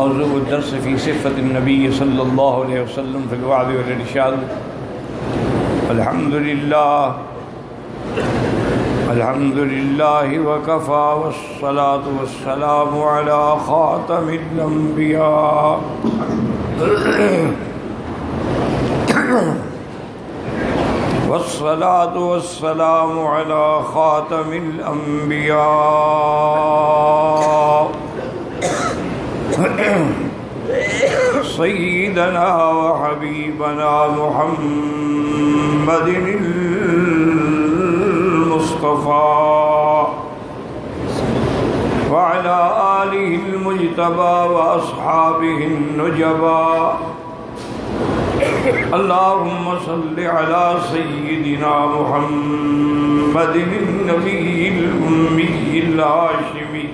موضوع الدرس في صفة النبي صلى الله عليه وسلم في الوعظ والإرشاد. الحمد لله وكفى، والصلاة والسلام على خاتم الأنبياء والصلاة والسلام على خاتم الأنبياء سيدنا وحبيبنا محمد المصطفى وعلى آله المجتبى وأصحابه النجبى. اللهم صل على سيدنا محمد النبي الأمي الهاشمي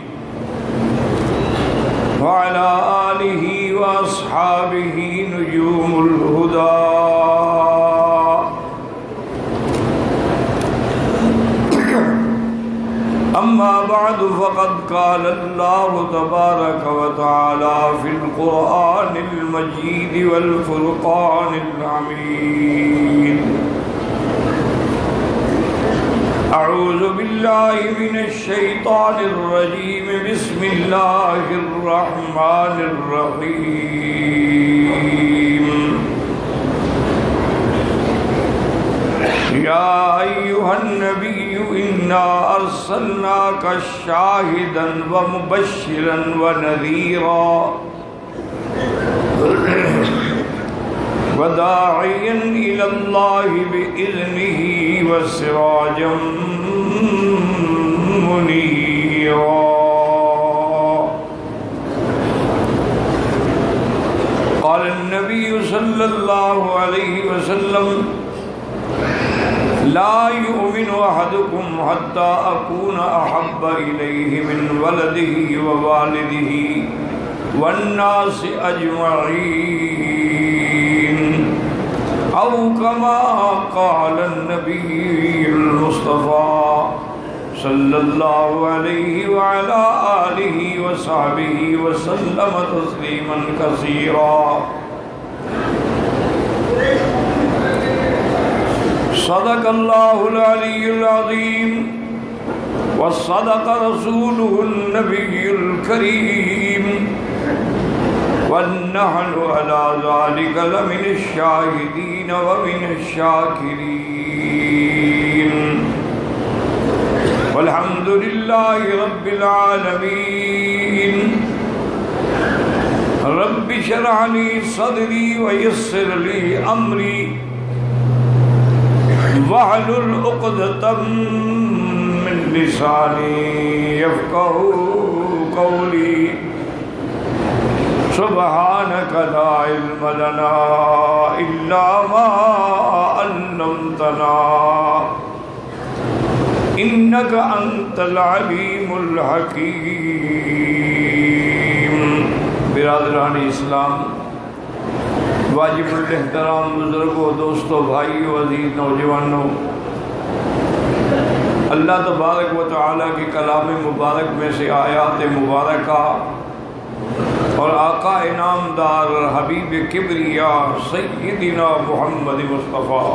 وعلى آله وأصحابه نجوم الهدى. أما بعد، فقد قال الله تبارك وتعالى في القرآن المجيد والفرقان الحميد: أعوذ بالله من الشيطان الرجيم، بسم الله الرحمن الرحيم. يا أيها النبي إنا أرسلناك شاهدا ومبشرا ونذيرا وداعيا إلى الله بإذنه وسراجا منيرا. قال النبي صلى الله عليه وسلم: لا يؤمن أحدكم حتى أكون أحب إليه من ولده ووالده والناس أجمعين، أو كما قال النبي المصطفى صلى الله عليه وعلى آله وصحبه وسلم تسليما كثيرا. صدق الله العلي العظيم، وصدق رسوله النبي الكريم، ونحن على ذلك لمن الشاهدين ومن الشاكرين. والحمد لله رب العالمين. رب اشرح لي صدري ويسر لي أمري واحلل عقدة من لساني يفقهوا قولي. سبحانك لا علم لنا إلا ما علمتنا إنك أنت العليم الحكيم. برادران اسلام، واجب الاحترام بزرگوں، دوستوں، بھائیوں، عزیز نوجوانوں، اللہ تبارک و تعالیٰ کی کلام مبارک میں سے آیات مبارکہ اور آقا انعامدار حبیب کبریا سیدنا محمد مصطفیٰ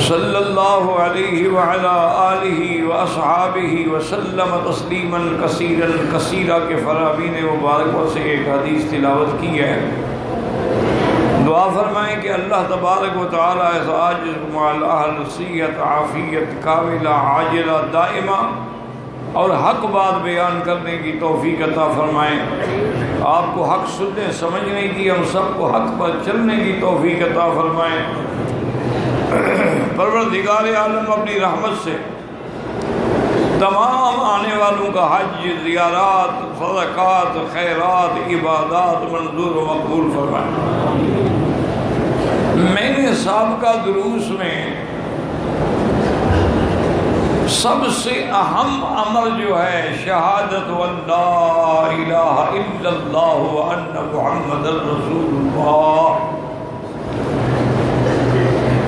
صلی اللہ علیہ وعلا آلہ واصحابہ وسلم تسلیما کثیرا کثیرا کے فرامین مبارکوں سے ایک حدیث تلاوت کی ہے. دعا فرمائیں کہ اللہ تبارک و تعالی ازواج مع الاہل صحت عافیت کاملہ عاجلہ دائمہ اور حق بات بیان کرنے کی توفیق عطا فرمائیں. آپ کو حق سننے سمجھنے کی، ہم سب کو حق پر چلنے کی توفیق عطا فرمائیں. پروردگار عالم اپنی رحمت سے تمام آنے والوں کا حج، زیارات، صدقات، خیرات، عبادات منظور و مقبول فرمائیں. میں نے سابقہ دروس میں سب سے اہم امر جو ہے شہادت واللہ الہ الا اللہ وان محمد رسول اللہ،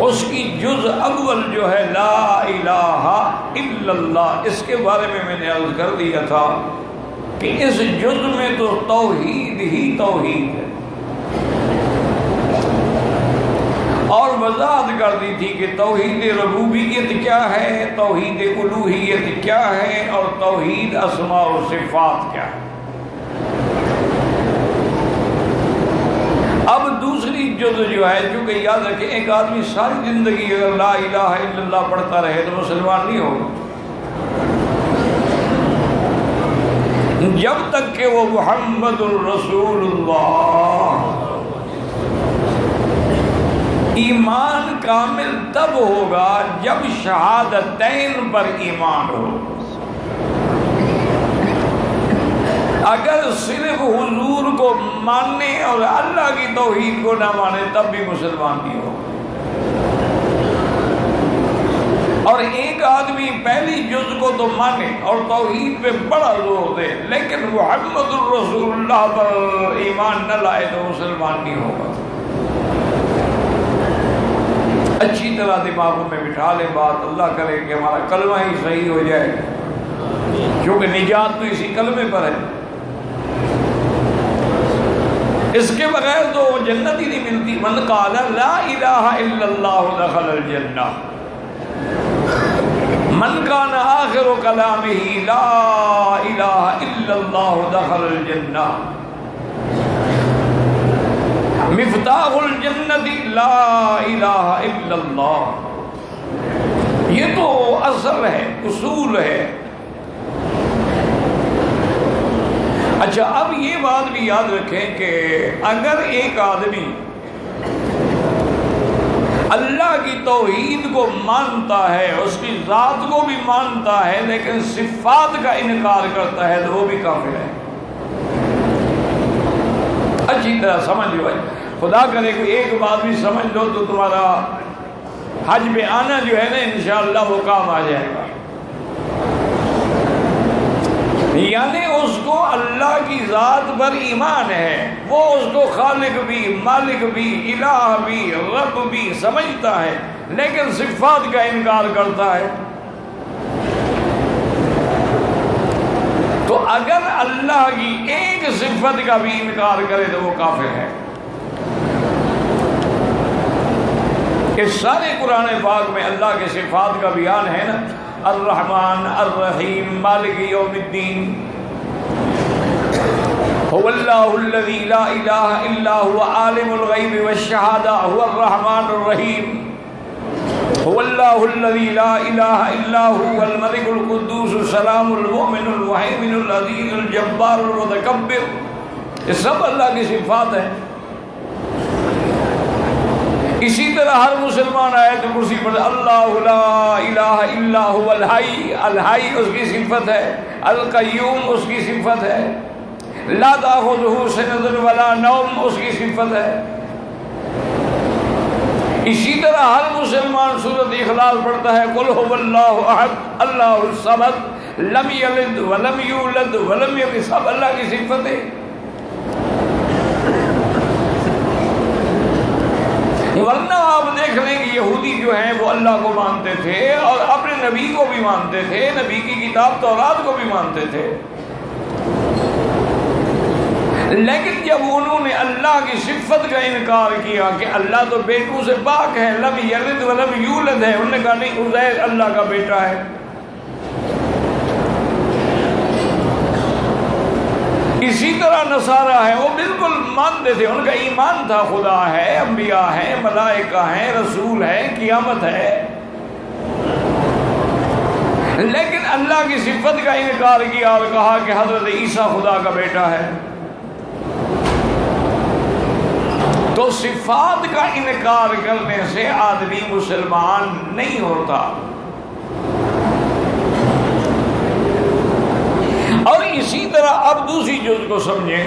اس کی جز اول جو ہے لا الہ الا اللہ، اس کے بارے میں نے عرض کر دیا تھا کہ اس جز میں تو توحید ہی توحید ہے، اور وضاحت کر دی تھی کہ توحید ربوبیت کیا ہے، توحید الوہیت کیا ہے، اور توحید اسماء و صفات کیا ہے۔ اب دوسری جز جو ہے، چونکہ یاد رکھیں ایک آدمی ساری زندگی اگر لا الہ الا اللہ پڑھتا رہے تو مسلمان نہیں ہوگا، جب تک کہ وہ محمد الرسول اللہ۔ ایمان کامل تب ہوگا جب شہادتین پر ایمان ہو۔ اگر صرف حضور کو ماننے اور اللہ کی توحید کو نہ مانے تب بھی مسلمان نہیں ہو۔ اور ایک آدمی پہلی جز کو تو مانے اور توحید پہ بڑا زور دے، لیکن محمد الرسول اللہ پر ایمان نہ لائے تو مسلمان نہیں ہوگا۔ اچھی طرح دماغوں میں بٹھا لیں بات، اللہ کرے کہ ہمارا کلمہ ہی صحیح ہو جائے، کیونکہ نجات تو اسی کلمے پر ہے۔ اس کے بغیر تو جنت ہی نہیں ملتی۔ من قال لا الہ الا اللہ دخل الجنہ، من کان آخر کلامہ لا الہ الا اللہ دخل الجنہ، مفتاح الجنت لا الہ الا اللہ۔ یہ تو اصل ہے، اصول ہے۔ اچھا، اب یہ بات بھی یاد رکھیں کہ اگر ایک آدمی اللہ کی توحید کو مانتا ہے، اس کی ذات کو بھی مانتا ہے، لیکن صفات کا انکار کرتا ہے تو وہ بھی کافر ہے۔ اچھی طرح سمجھ لو، خدا کرے کہ ایک بات بھی سمجھ لو تو تمہارا حج میں آنا جو ہے نا انشاءاللہ وہ کام آ جائے گا۔ یعنی اس کو اللہ کی ذات پر ایمان ہے، وہ اس کو خالق بھی، مالک بھی، الہ بھی، رب بھی سمجھتا ہے، لیکن صفات کا انکار کرتا ہے۔ تو اگر اللہ کی ایک صفت کا بھی انکار کرے تو وہ کافر ہے۔ اس سارے قرآن پاک میں اللہ کے صفات کا بیان ہے نا، الرحمن الرحیم مالک یوم الدین، هو اللہ الذی لا الہ الا هو عالم الغیب والشہادہ هو الرحمن الرحیم، هو اللہ الذی لا الہ الا هو الملک القدوس السلام المؤمن المہیمن العزیز الجبار المتکبر۔ یہ سب اللہ کی صفات ہیں۔ اسی طرح ہر مسلمان آیت کرسی پر اللہ لا الہ الا هو الحی، الحی اس کی صفت ہے، القیوم اس کی صفت ہے، لا تأخذہ سنۃ ولا نوم اس کی صفت ہے۔ اسی طرح ہر مسلمان سورۃ اخلاص پڑھتا ہے، قل هو اللہ احد اللہ الصمد لم یلد ولم یولد ولم یکن، سب اللہ کی صفت ہے۔ ورنہ آپ دیکھ لیں کہ یہودی جو ہیں وہ اللہ کو مانتے تھے اور اپنے نبی کو بھی مانتے تھے، نبی کی کتاب تورات کو بھی مانتے تھے، لیکن جب انہوں نے اللہ کی صفت کا انکار کیا کہ اللہ تو بیٹوں سے پاک ہے، لم یلد ولم یولد ہے، انہوں نے کہا نہیں عزیر اللہ کا بیٹا ہے۔ اسی طرح نصارہ ہیں، وہ بالکل مانتے تھے، ان کا ایمان تھا خدا ہے، انبیاء ہیں، ملائکہ ہیں، رسول ہیں، قیامت ہے، لیکن اللہ کی صفت کا انکار کیا اور کہا کہ حضرت عیسیٰ خدا کا بیٹا ہے۔ تو صفات کا انکار کرنے سے آدمی مسلمان نہیں ہوتا۔ اور اسی طرح اب دوسری جز کو سمجھیں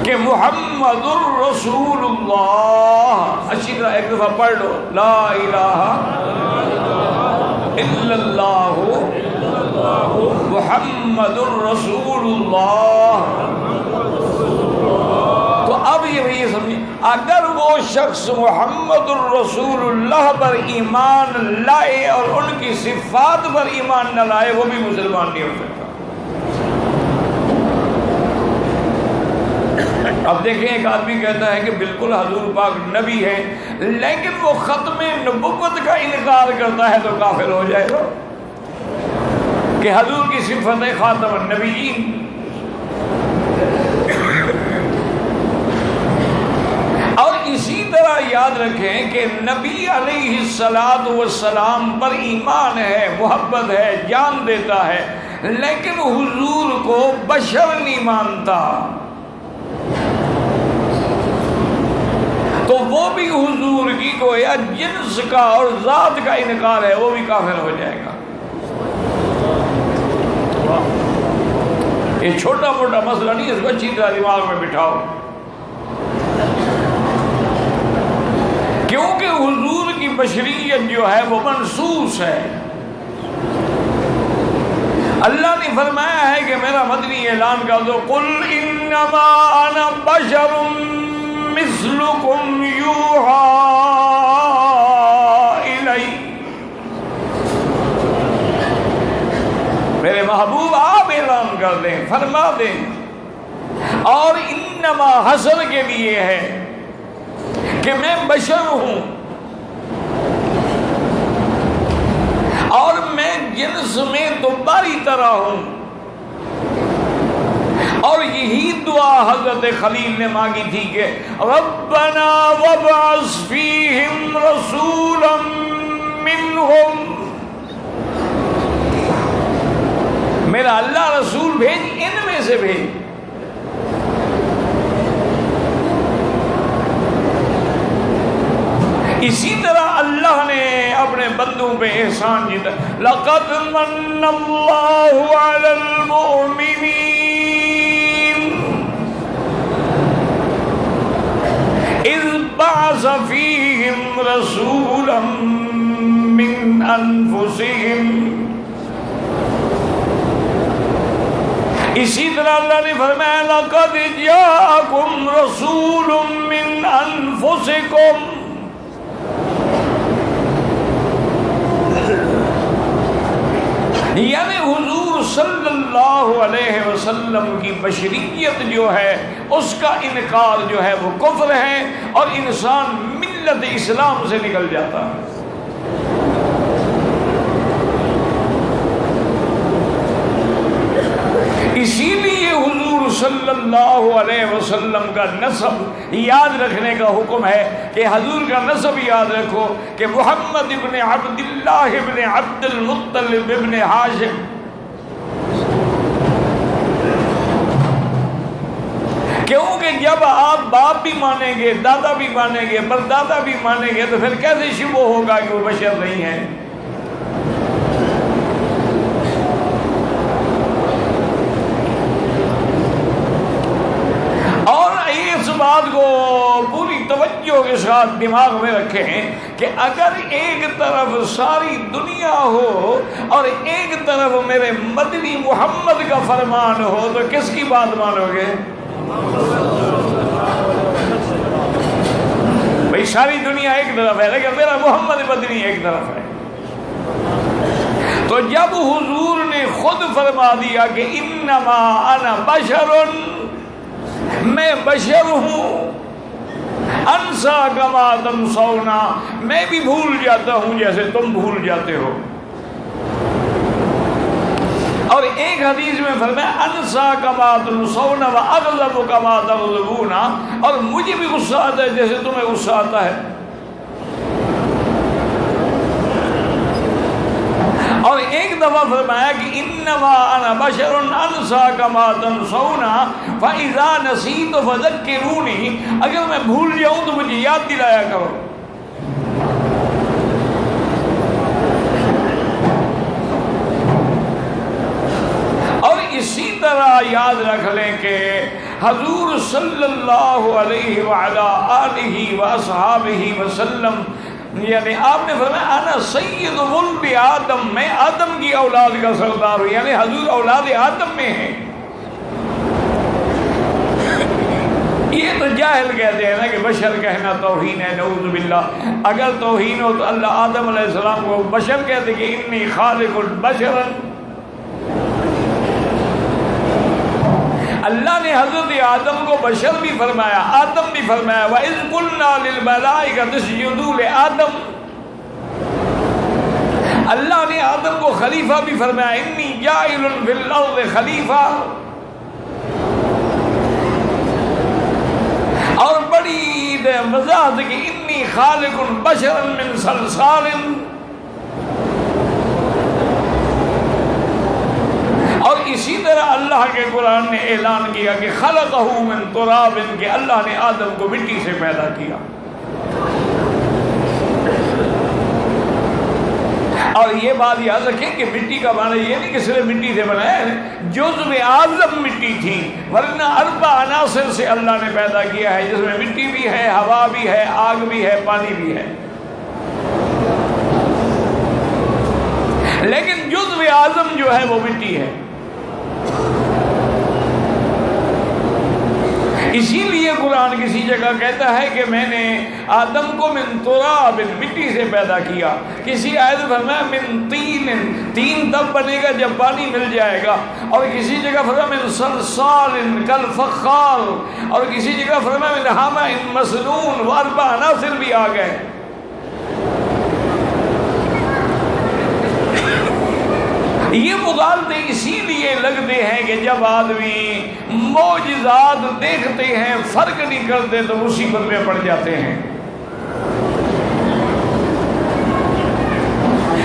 کہ محمد الرسول اللہ، اچھی طرح ایک دفعہ پڑھ لو، لا الہ الا اللہ محمد الرسول اللہ۔ تو اب یہ سمجھیں، اگر وہ شخص محمد الرسول اللہ پر ایمان لائے اور ان کی صفات پر ایمان نہ لائے وہ بھی مسلمان نہیں ہو سکتا۔ اب دیکھیں ایک آدمی کہتا ہے کہ بالکل حضور پاک نبی ہے لیکن وہ ختم نبوت کا انکار کرتا ہے تو کافر ہو جائے گا کہ حضور کی صفت ہے خاتم النبیین۔ اور اسی طرح یاد رکھیں کہ نبی علیہ السلام پر ایمان ہے، محبت ہے، جان دیتا ہے، لیکن حضور کو بشر نہیں مانتا تو وہ بھی حضور کی گویا جنس کا اور ذات کا انکار ہے، وہ بھی کافر ہو جائے گا۔ یہ چھوٹا موٹا مسئلہ نہیں، اس کو اچھی طرح دماغ میں بٹھاؤ، کیونکہ حضور کی بشریت جو ہے وہ منصوص ہے۔ اللہ نے فرمایا ہے کہ میرا مدنی اعلان کر دو، قل انما انا بشر مثلکم یوحی الی، میرے محبوب آپ اعلان کر دیں، فرما دیں، اور انما حسر کے لیے ہے کہ میں بشر ہوں اور میں جنس میں تمہاری طرح ہوں، اور یہی دعا حضرت خلیل نے مانگی تھی کہ ربنا وابعث فیہم رسولا منہم، میرا اللہ رسول بھیج، ان میں سے بھیج۔ اسی طرح اللہ نے اپنے بندوں پہ احسان جیتا، لقد من اللہ علی المؤمنین اذ بعث فیہم رسولا من انفسہم، اسی طرح اللہ نے فرمایا لقد جاءکم رسول من انفسکم، یعنی حضور صلی اللہ علیہ وسلم کی بشریت جو ہے اس کا انکار جو ہے وہ کفر ہے، اور انسان ملت اسلام سے نکل جاتا ہے۔ اسی لیے حضور صلی اللہ علیہ وسلم کا نسب یاد رکھنے کا حکم ہے کہ حضور کا نسب یاد رکھو کہ محمد ابن عبداللہ ابن عبد المطلب ابن ہاشم، کیونکہ جب آپ باپ بھی مانیں گے، دادا بھی مانیں گے، پردادا بھی مانیں گے، تو پھر کیسے شبہ ہوگا کہ وہ بشر نہیں ہے؟ بات کو پوری توجہ کے ساتھ دماغ میں رکھیں کہ اگر ایک طرف ساری دنیا ہو اور ایک طرف میرے مدنی محمد کا فرمان ہو تو کس کی بات مانو گے؟ بھئی ساری دنیا ایک طرف ہے لیکن میرا محمد مدنی ایک طرف ہے۔ تو جب حضور نے خود فرما دیا کہ انما انا بشر، میں بشر ہوں، انسا کما تنسونا، میں بھی بھول جاتا ہوں جیسے تم بھول جاتے ہو، اور ایک حدیث میں فرمایا انسا کما تنسونا واغضب کما تغضبون، اور مجھے بھی غصہ آتا ہے جیسے تمہیں غصہ آتا ہے۔ اور ایک دفعہ فرمایا کہ انما انا بشر انسا کما تنسون فاذا نسیت فذکرونی، اگر میں بھول جاؤں تو مجھے یاد دلایا کرو۔ اور اسی طرح یاد رکھ لیں کہ حضور صلی اللہ علیہ وعلی آلہ واصحابہ وسلم، یعنی آپ نے فرمایا انا سید ولد آدم، میں آدم کی اولاد کا سردار ہوں، یعنی حضور اولاد آدم میں ہیں۔ یہ تو جاہل کہتے ہیں نا کہ بشر کہنا توہین ہے، نعوذ باللہ۔ اگر توہین ہو تو اللہ آدم علیہ السلام کو بشر کہتے کہ انی خالق البشر، اللہ نے حضرت آدم کو بشر بھی فرمایا، آدم بھی فرمایا، وَإِذْ قُلْنَا لِلْمَلَائِكَةِ اسْجُدُوا لِآدَمَ۔ اللہ نے آدم کو خلیفہ بھی فرمایا، اِنِّي جَاعِلٌ فِي الْأَرْضِ خلیفہ۔ اور بڑی وضاحت کی اِنِّي خَالِقٌ بَشَرًا مِّن صَلْصَالٍ۔ اور اسی طرح اللہ کے قرآن نے اعلان کیا کہ خلقہ من تراب، کہ اللہ نے آدم کو مٹی سے پیدا کیا۔ اور یہ بات یاد رکھیں کہ مٹی کا معنی یہ نہیں کہ صرف مٹی سے بنایا ہے، جزو اعظم مٹی تھی، ورنہ 4 عناصر سے اللہ نے پیدا کیا ہے، جس میں مٹی بھی ہے، ہوا بھی ہے، آگ بھی ہے، پانی بھی ہے، لیکن جزو اعظم جو ہے وہ مٹی ہے۔ اسی لیے قرآن کسی جگہ کہتا ہے کہ میں نے آدم کو من تراب، مٹی سے پیدا کیا، کسی آیت فرمایا من طین، تین تب بنے گا جب پانی مل جائے گا، اور کسی جگہ فرمایا من صلصال کالفخار، اور کسی جگہ فرمایا من حمأ مسنون، 4 عناصر بھی آ گئے۔ یہ مغالطے اسی لیے لگتے ہیں کہ جب آدمی معجزات دیکھتے ہیں فرق نہیں کرتے تو مصیبت میں پڑ جاتے ہیں۔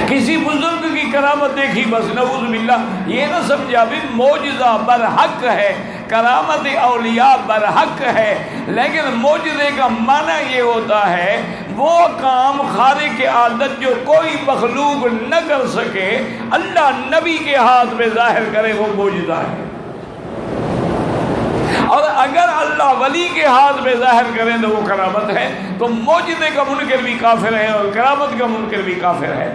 کسی بزرگ کی کرامت دیکھی بس نعوذ باللہ، یہ نہ سمجھا بھی معجزہ برحق ہے، کرامت اولیاء برحق ہے، لیکن معجزے کا معنی یہ ہوتا ہے وہ کام خارق عادت جو کوئی مخلوق نہ کر سکے، اللہ نبی کے ہاتھ میں ظاہر کرے، وہ معجزہ ہے۔ اور اگر اللہ ولی کے ہاتھ میں ظاہر کرے تو وہ کرامت ہے۔ تو معجزے کا منکر بھی کافر ہے اور کرامت کا منکر بھی کافر ہے۔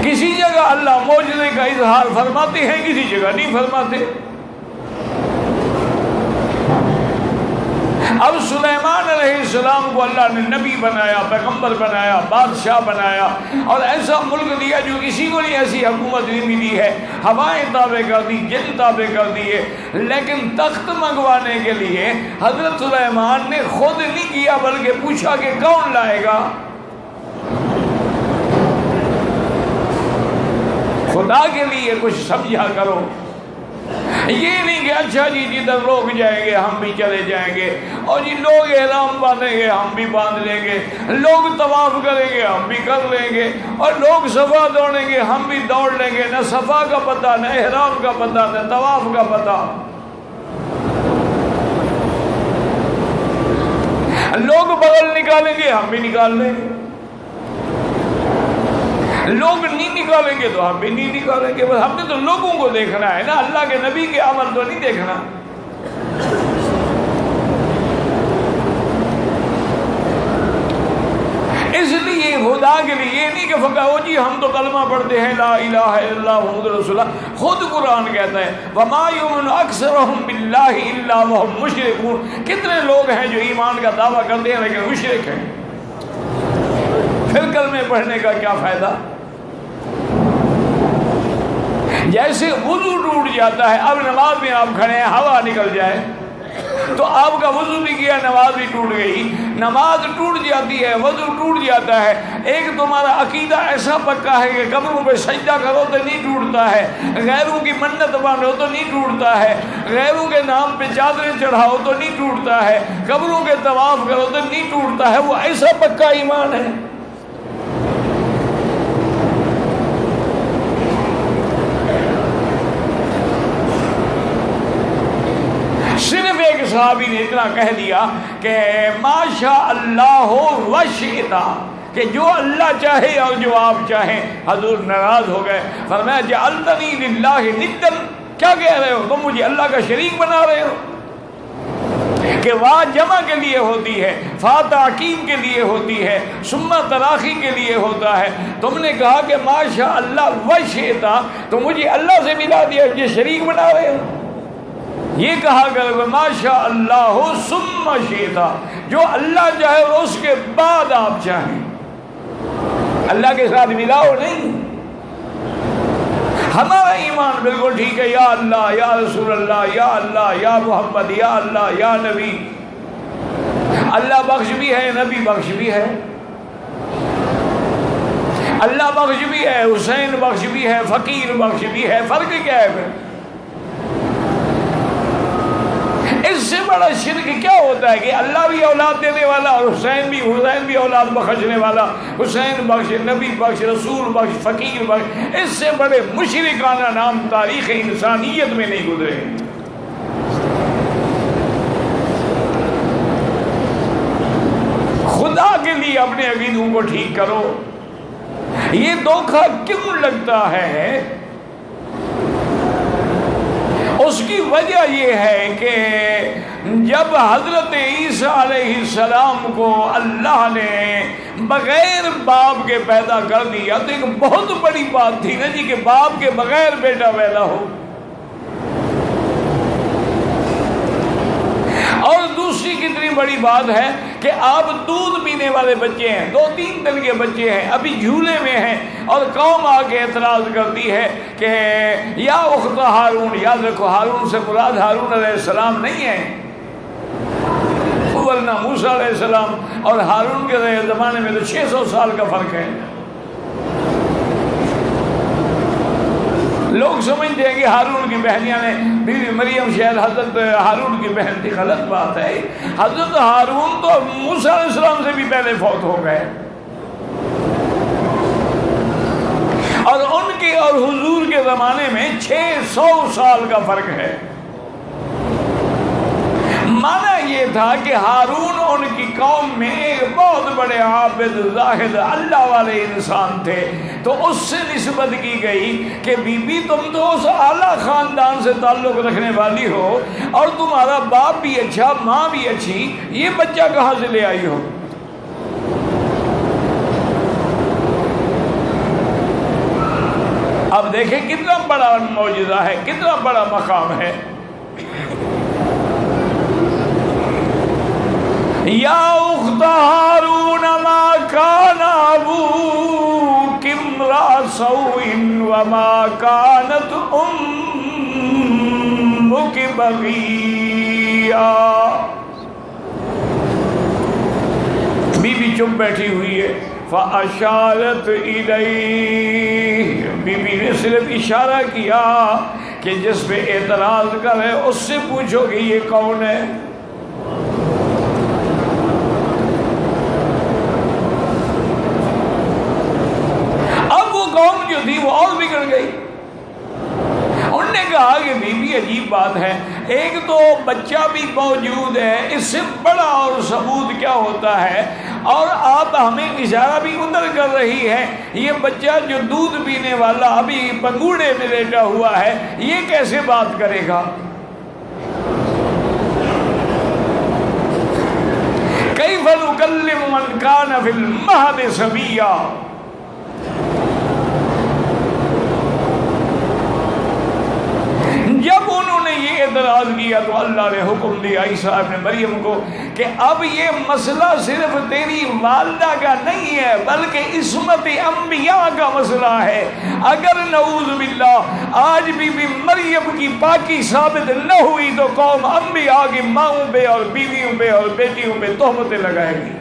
کسی جگہ اللہ معجزے کا اظہار فرماتے ہیں، کسی جگہ نہیں فرماتے۔ اب سلیمان علیہ السلام کو اللہ نے نبی بنایا، پیغمبر بنایا، بادشاہ بنایا، اور ایسا ملک دیا جو کسی کو نہیں ایسی حکومت نہیں ملی ہے، ہوائیں تابع کر دی، جن تابع کر دیے، لیکن تخت منگوانے کے لیے حضرت سلیمان نے خود نہیں کیا بلکہ پوچھا کہ کون لائے گا؟ خدا کے لیے کچھ سمجھا کرو، یہ نہیں کہ اچھا جی جدھر لوگ جائیں گے ہم بھی چلے جائیں گے، اور جی لوگ احرام باندھیں گے ہم بھی باندھ لیں گے، لوگ طواف کریں گے ہم بھی کر لیں گے، اور لوگ صفا دوڑیں گے ہم بھی دوڑ لیں گے۔ نہ صفا کا پتہ، نہ احرام کا پتہ، نہ طواف کا پتہ۔ لوگ بغل نکالیں گے ہم بھی نکال لیں گے، لوگ نہیں نکالیں گے تو ہم بھی نہیں نکالیں گے، بس ہم نے تو لوگوں کو دیکھنا ہے نا، اللہ کے نبی کے عمل تو نہیں دیکھنا۔ اس لیے خدا کے لیے یہ نہیں کہ فقہ ہو جی ہم تو کلمہ پڑھتے ہیں لا الہ الا اللہ محمد رسول اللہ، خود قرآن کہتا ہے وما یؤمن اکثرهم باللہ الا وهم مشرکون، کتنے لوگ ہیں جو ایمان کا دعویٰ کرتے ہیں لیکن مشرک ہیں، پھر کلمے پڑھنے کا کیا فائدہ؟ جیسے وضو ٹوٹ جاتا ہے، اب نماز میں آپ کھڑے ہیں ہوا نکل جائے تو آپ کا وضو بھی کیا، نماز بھی ٹوٹ گئی، نماز ٹوٹ جاتی ہے، وضو ٹوٹ جاتا ہے۔ ایک تمہارا عقیدہ ایسا پکا ہے کہ قبروں پہ سجدہ کرو تو نہیں ٹوٹتا ہے، غیروں کی منت باندھو تو نہیں ٹوٹتا ہے، غیروں کے نام پہ چادریں چڑھاؤ تو نہیں ٹوٹتا ہے، قبروں کے طواف کرو تو نہیں ٹوٹتا ہے، وہ ایسا پکا ایمان ہے۔ صرف ایک صحابی نے اتنا کہہ دیا کہ ماشاء اللہ وشئتا، کہ جو اللہ چاہے اور جو آپ چاہیں۔ حضور ناراض ہو گئے، فرمایا جعلتنی للہ ندا، کیا کہہ رہے ہو تم مجھے اللہ کا شریک بنا رہے ہو؟ کہ واہ جمع کے لیے ہوتی ہے، فا تعقیب کے لیے ہوتی ہے، ثم تراخی کے لیے ہوتا ہے، تم نے کہا کہ ماشاء اللہ وشئتا تو مجھے اللہ سے ملا دیا، مجھے شریک بنا رہے ہو۔ یہ کہا کہ ماشاء اللہ ثم شئتا، جو اللہ چاہے اور اس کے بعد آپ چاہیں۔ اللہ کے ساتھ ملاؤ نہیں. ہمارا ایمان بالکل ٹھیک ہے، یا اللہ، یا رسول اللہ، یا اللہ، یا محمد، یا اللہ، یا نبی. اللہ بخش بھی ہے، نبی بخش بھی ہے. اللہ بخش بھی ہے، حسین بخش بھی ہے، فقیر بخش بھی ہے. فرق کیا ہے پھر؟ اس سے بڑا شرک کیا ہوتا ہے کہ اللہ بھی اولاد دینے والا اور حسین بھی اولاد بخشنے والا. حسین بخش، نبی بخش، رسول بخش، فقیر بخش. اس سے بڑے مشرکانہ نام تاریخ انسانیت میں نہیں گزرے. خدا کے لیے اپنے عقیدوں کو ٹھیک کرو. یہ دھوکہ کیوں لگتا ہے؟ اس کی وجہ یہ ہے کہ جب حضرت عیسیٰ علیہ السلام کو اللہ نے بغیر باپ کے پیدا کر دیا تو ایک بہت بڑی بات تھی نا جی کہ باپ کے بغیر بیٹا پیدا ہو. اور دوسری کتنی بڑی بات ہے کہ آپ دودھ پینے والے بچے ہیں، 2-3 دن کے بچے ہیں، ابھی جھولے میں ہیں، اور قوم آ کے اعتراض کرتی ہے کہ یا اخت ہارون. یاد رکھو ہارون سے مراد ہارون علیہ السلام نہیں ہے، ورنہ موسیٰ علیہ السلام اور ہارون کے زمانے میں تو 600 سال کا فرق ہے. لوگ سمجھتے ہیں کہ ہارون کی بہنیاں نے بیوی مریم شاید حضرت ہارون کی بہن تھی. غلط بات ہے. حضرت ہارون تو موسیٰ علیہ السلام سے بھی پہلے فوت ہو گئے، اور ان کے اور حضور کے زمانے میں 600 سال کا فرق ہے. معنی یہ تھا کہ ہارون ان کی قوم میں ایک بہت بڑے عابد، زاہد، اللہ والے انسان تھے. تو اس سے نسبت کی گئی کہ بی بی تم تو اس اعلیٰ خاندان سے تعلق رکھنے والی ہو، اور تمہارا باپ بھی اچھا، ماں بھی اچھی، یہ بچہ کہاں سے لے آئی ہو؟ اب دیکھیں کتنا بڑا معجزہ ہے، کتنا بڑا مقام ہے. یا اخت ہارون ما کان ابوک امرأ سوء وما کانت امک بغیا. بی بی چپ بیٹھی ہوئی ہے. فاشارت الیہ، بی بی نے صرف اشارہ کیا کہ جس پہ اعتراض کرے اس سے پوچھو کہ یہ کون ہے. قوم جو تھی وہ اور بگڑ گئی. انہوں نے کہا کہ بی بی عجیب بات ہے، ایک تو بچہ بھی موجود ہے، اس سے بڑا اور ثبوت کیا ہوتا ہے، اور آپ ہمیں اشارہ بھی ادھر کر رہی ہے. یہ بچہ جو دودھ پینے والا ابھی پنگوڑے میں لیٹا ہوا ہے، یہ کیسے بات کرے گا؟ کیف نکلم من کان فی المہد صبیا. جب انہوں نے یہ اعتراض کیا تو اللہ نے حکم دیا عیسیٰ ابن مریم کو کہ اب یہ مسئلہ صرف تیری والدہ کا نہیں ہے بلکہ عصمت انبیاء کا مسئلہ ہے. اگر نعوذ باللہ آج بھی مریم کی پاکی ثابت نہ ہوئی تو قوم انبیاء کی ماؤں پہ اور بیویوں پہ اور بیٹیوں پہ تہمتیں لگائے گی.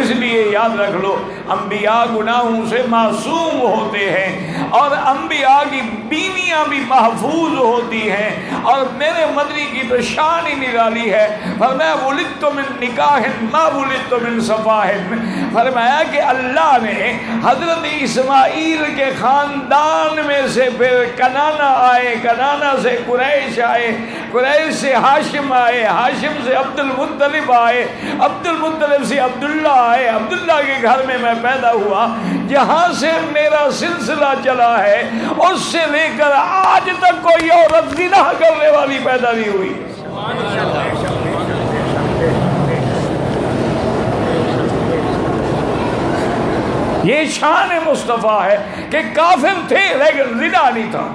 اس لیے یاد رکھ لو انبیاء گناہوں سے معصوم ہوتے ہیں اور انبیاء کی بیویاں بھی محفوظ ہوتی ہیں. اور میرے مدنی کی تو شان ہی نرالی ہے. فرمایا ولدت من نکاح ما ولدت من صفاح. فرمایا کہ اللہ نے حضرت اسماعیل کے خاندان میں سے پھر کنانا آئے، کنانا سے قریش آئے، قریش سے ہاشم آئے، ہاشم سے عبد المطلب آئے، عبد المطلب سے عبداللہ آئے، عبداللہ کے گھر میں میں پیدا ہوا. جہاں سے میرا سلسلہ چلا ہے اس سے لے کر آج تک کوئی عورت زنا کرنے والی پیدا نہیں ہوئی. یہ شان مصطفیٰ ہے کہ کافر تھے لیکن زنا نہیں تھا.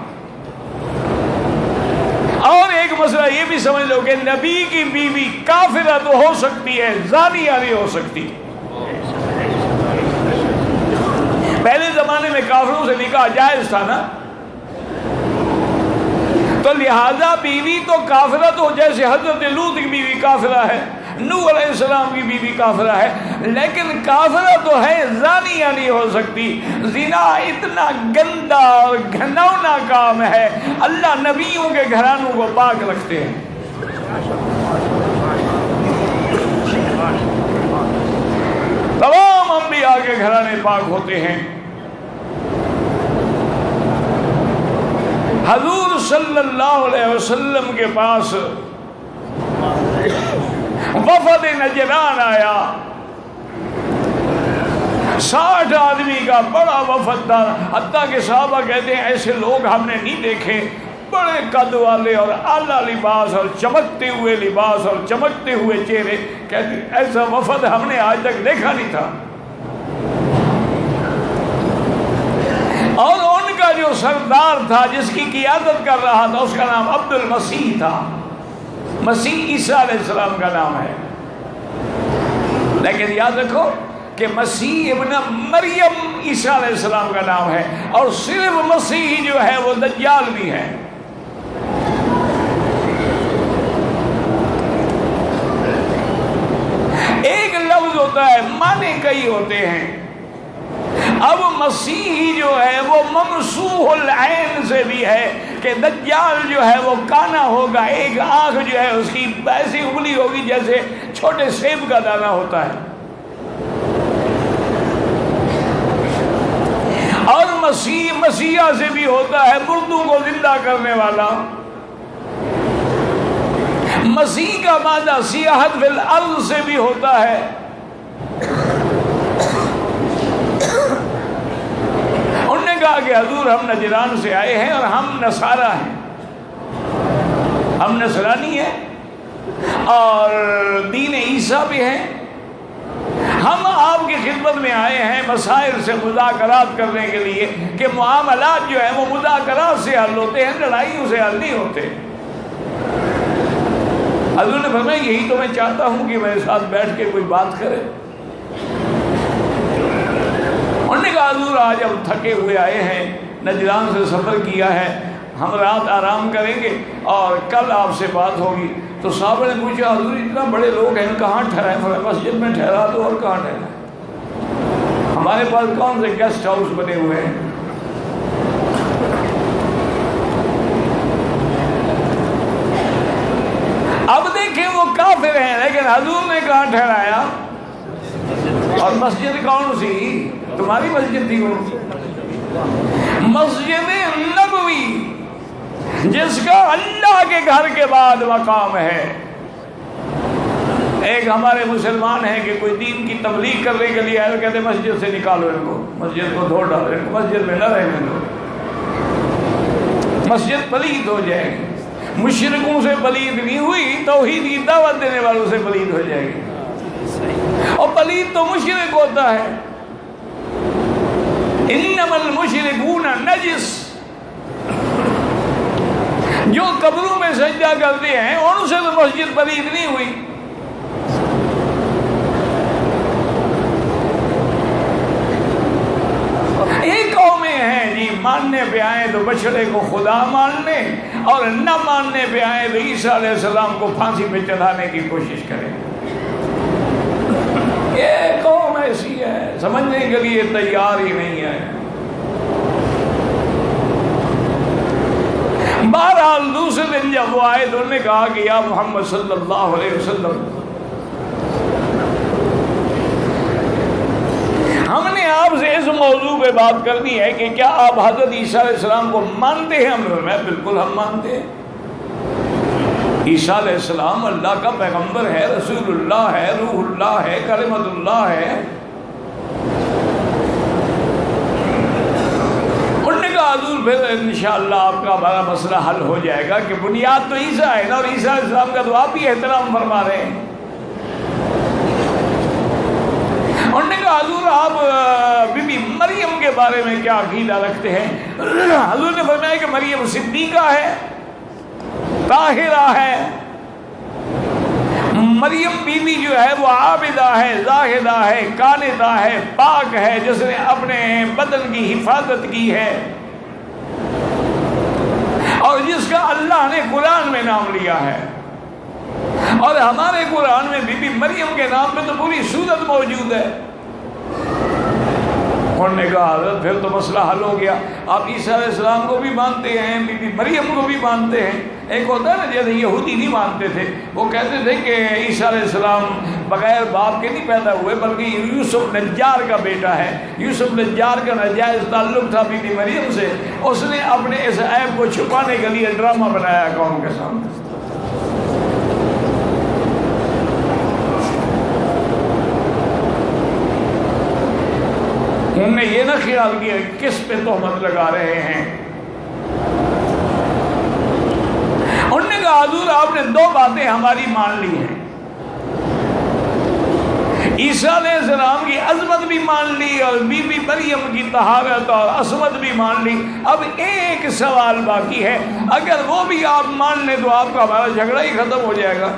اور ایک مسئلہ یہ بھی سمجھ لو کہ نبی کی بیوی کافرہ تو ہو سکتی ہے، زانیہ نہیں ہو سکتی۔ پہلے زمانے میں کافروں سے نکاح جائز تھا نا، تو لہذا بیوی تو کافرہ تو جیسے حضرت لوط کی بیوی کافرہ ہے، نوح علیہ السلام کی بیوی کافرہ ہے، لیکن کافرہ تو ہے، زانیہ نہیں ہو سکتی۔ زنا اتنا گندا اور گھناؤنا کام ہے، اللہ نبیوں کے گھرانوں کو پاک رکھتے ہیں۔ تمام انبیاء کے گھرانے پاک ہوتے ہیں۔ حضور صلی اللہ علیہ وسلم کے پاس وفد نجران آیا، 60 آدمی کا بڑا وفد تھا، حتیٰ کہ صحابہ کہتے ہیں ایسے لوگ ہم نے نہیں دیکھے، بڑے قد والے اور اعلیٰ لباس اور چمکتے ہوئے لباس اور چمکتے ہوئے چہرے، کہتے ہیں ایسا وفد ہم نے آج تک دیکھا نہیں تھا۔ اور ان کا جو سردار تھا جس کی قیادت کر رہا تھا اس کا نام عبد المسیح تھا، مسیح عیسیٰ علیہ السلام کا نام ہے، لیکن یاد رکھو کہ مسیح ابن مریم عیسیٰ علیہ السلام کا نام ہے، اور صرف مسیح جو ہے وہ دجال بھی ہے۔ ایک لفظ ہوتا ہے معنی کئی ہوتے ہیں۔ اب مسیحی جو ہے وہ ممسوح العین سے بھی ہے کہ دجال جو ہے وہ کانا ہوگا، ایک آنکھ جو ہے اس کی ایسی ابلی ہوگی جیسے چھوٹے سیب کا دانہ ہوتا ہے۔ اور مسیحا سے بھی ہوتا ہے مردوں کو زندہ کرنے والا۔ مسیح کا مادہ سیاحت فی الارض سے بھی ہوتا ہے۔ انہوں نے کہا کہ حضور ہم نجران سے آئے ہیں اور ہم نصارہ ہیں، ہم نصرانی ہیں اور دین عیسیٰ بھی ہیں، ہم آپ کی خدمت میں آئے ہیں مسائل سے مذاکرات کرنے کے لیے کہ معاملات جو ہیں وہ مذاکرات سے حل ہوتے ہیں، لڑائیوں سے حل نہیں ہوتے۔ حضور نے فرمایا یہی تو میں چاہتا ہوں کہ میرے ساتھ بیٹھ کے کوئی بات کرے۔ انہوں نے کہا حضور آج ہم تھکے ہوئے آئے ہیں، نجران سے سفر کیا ہے، ہم رات آرام کریں گے اور کل آپ سے بات ہوگی۔ تو صحابہ نے پوچھا حضور اتنا بڑے لوگ ہیں کہاں ٹھہرائیں؟ فرمایا مسجد میں ٹھہرا دو، اور کہاں ٹھہرائیں؟ ہمارے پاس کون سے گیسٹ ہاؤس بنے ہوئے ہیں؟ اب دیکھیں وہ کافر ہیں لیکن حضور نے کہاں ٹھہرایا؟ اور مسجد کون سی؟ تمہاری مسجد تھی وہ مسجد نبوی جس کا اللہ کے گھر کے بعد مقام ہے۔ ایک ہمارے مسلمان ہیں کہ کوئی دین کی تبلیغ کرنے کے لیے آئے، کہتے مسجد سے نکالو ان کو، مسجد کو دھو ڈالو ان کو، مسجد میں نہ رہنے دو، مسجد پلید ہو جائے گی۔ مشرکوں سے پلید نہیں ہوئی، توحید کی دعوت دینے والوں سے پلید ہو جائے گی، اور پلید تو مشرک ہوتا ہے۔ انما المشرکون نجس، جو قبروں میں سجدہ کرتے ہیں ان سے تو مسجد پلید نہیں ہوئی۔ ایک قومیں ہیں جی ماننے پہ آئیں تو بچڑے کو خدا ماننے، اور نہ ماننے پہ آئیں تو عیسیٰ علیہ السلام کو پھانسی پہ چڑھانے کی کوشش کریں۔ یہ قوم ایسی ہے سمجھنے کے لیے تیار ہی نہیں ہے۔ بہرحال دوسرے دن جب وہ آئے تو انہوں نے کہا کہ یا محمد صلی اللہ علیہ وسلم، ہم نے آپ سے اس موضوع پہ بات کرنی ہے کہ کیا آپ حضرت عیسیٰ علیہ السلام کو مانتے ہیں؟ میں بالکل ہم مانتے ہیں۔ عیسیٰ علیہ السلام اللہ کا پیغمبر ہے، رسول اللہ ہے، روح اللہ ہے، کلمت اللہ ہے۔ انہوں نے کہا حضور پھر انشاءاللہ آپ کا ہمارا مسئلہ حل ہو جائے گا کہ بنیاد تو عیسیٰ ہے نا، اور عیسیٰ علیہ السلام کا تو آپ ہی احترام فرما رہے ہیں۔ انہوں نے کہا حضور آپ بی بی مریم کے بارے میں کیا عقیدہ رکھتے ہیں؟ حضور نے فرمایا کہ مریم صدیقہ ہے۔ طاہرہ ہے، مریم بیوی جو ہے وہ عابدہ ہے، زاہدہ ہے، قانتہ ہے، پاک ہے، جس نے اپنے بدن کی حفاظت کی ہے، اور جس کا اللہ نے قرآن میں نام لیا ہے۔ اور ہمارے قرآن میں بی بی مریم کے نام پہ تو پوری سورت موجود ہے۔ انہوں نے کہا حضرت پھر تو مسئلہ حل ہو گیا، آپ عیسیٰ علیہ السلام کو بھی مانتے ہیں، بی بی مریم کو بھی مانتے ہیں۔ ایک ہوتا ہے نا جیسے یہودی نہیں مانتے تھے، وہ کہتے تھے کہ عیسیٰ علیہ السلام بغیر باپ کے نہیں پیدا ہوئے بلکہ یوسف نجار کا بیٹا ہے، یوسف نجار کا ناجائز تعلق تھا بی بی مریم سے، اس نے اپنے اس عیب کو چھپانے کے لیے ڈرامہ بنایا قوم کے سامنے۔ انہوں نے یہ نہ خیال کیا کس پہ تہمت لگا رہے ہیں۔ انہوں نے کہا حضور آپ نے دو باتیں ہماری مان لی ہیں، عیسیٰ علیہ السلام کی عظمت بھی مان لی اور بی بی مریم کی طہارت اور عصمت بھی مان لی، اب ایک سوال باقی ہے، اگر وہ بھی آپ مان لیں تو آپ کا ہمارا جھگڑا ہی ختم ہو جائے گا۔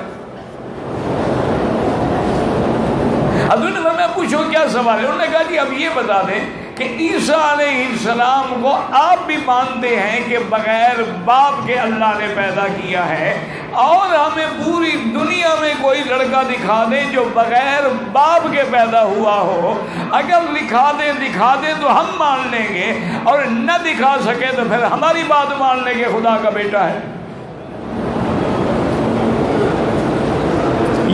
حضور نے فرمایا پوچھو کیا سوال ہے؟ انہوں نے کہا جی اب یہ بتا دیں کہ عیسیٰ علیہ السلام کو آپ بھی مانتے ہیں کہ بغیر باپ کے اللہ نے پیدا کیا ہے، اور ہمیں پوری دنیا میں کوئی لڑکا دکھا دیں جو بغیر باپ کے پیدا ہوا ہو، اگر دکھا دیں تو ہم مان لیں گے، اور نہ دکھا سکے تو پھر ہماری بات مان لیں گے خدا کا بیٹا ہے۔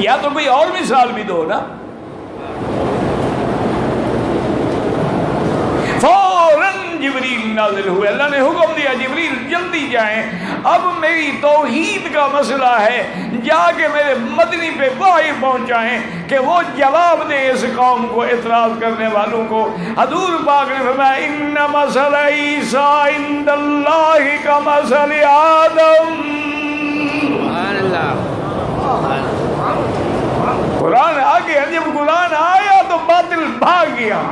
یا تو کوئی اور مثال بھی دو نا۔ فوراً جبریل نازل ہوئے، اللہ نے حکم دیا جبریل جلدی جائیں، اب میری توحید کا مسئلہ ہے، جا کے میرے مدنی پہ وحی پہنچائیں کہ وہ جواب دیں اس قوم کو، اعتراض کرنے والوں کو۔ حضور پاک نے فرمایا ان مثل عیسیٰ عند اللہ کمثل آدم۔ سبحان اللہ۔ قرآن آ گیا، جب قرآن آیا تو باطل بھاگ گیا۔